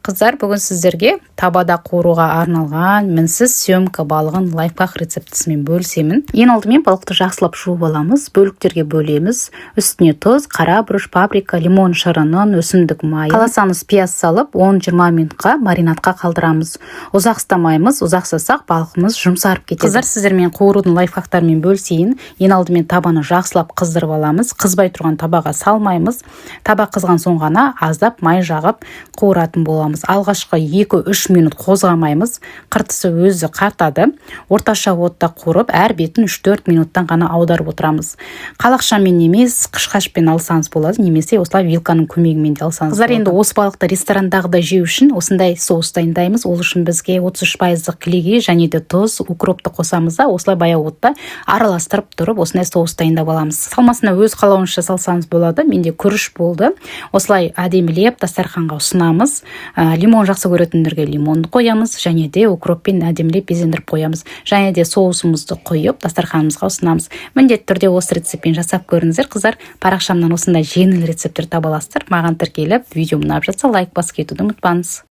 Қыздар, бүгін сіздерге табада қуыруға арналған мінсіз сөмка балығын лайфхак рецептісімен бөлісемін. Ең алдымен балықты жақсылап жуып аламыз, бөліктерге бөлеміз. Үстіне тұз, қара бұрыш, паприка, лимон шырынын, өсімдік майын, қаласаңыз пияз салып 10-20 минутқа маринадқа қалдырамыз. Ұзақ ұстамаймыз, ұзақ ұстасақ балығымыз жұмсарып кетеді. Қыздар, сіздермен қуырудың лайфхактарымен бөлісейін. Ең алдымен табаны жақсылап қыздырып аламыз. Қызбай тұрған табаға салмаймыз. Таба қызған соң ғана аздап май жағып қуыратын боламыз. Алғашқы 2-3 минут қозғамаймыз. Қыртысы өзі қартады. Орташа отта қуырып, әр бетін 3-4 минуттан ғана аударып отырамыз. Қалақшамен емес, қышқашпен алсаңыз болады, немесе осылай вилканың көмегімен де алсаңыз. Қыздар, енді осы балықты ресторандағыдай жеу үшін осындай соус дайындаймыз. Ол үшін бізге 33% клейгей және де тұз, укропты қосамыз да, осылай баяу отта араластырып тұрып, осындай соус дайындап аламыз. Салмасына өз қалауынша салсаңыз болады. Менде күріш болды. Осылай әдемілеп дастарханға ұсынамыз. Лимон жақсы көретіндерге лимонды қоямыз, және де укроппен әдемілеп безендіріп қоямыз. Және де соусымызды қойып дастарханымызға ұсынамыз. Міндетті түрде осы рецептпен жасап көріңіздер, қыздар. Парақшамнан осындай жеңіл рецепттер таба аласыздар. Маған тіркеліп, видео ұнап жатса лайк басып кетуді ұмытпаңыз.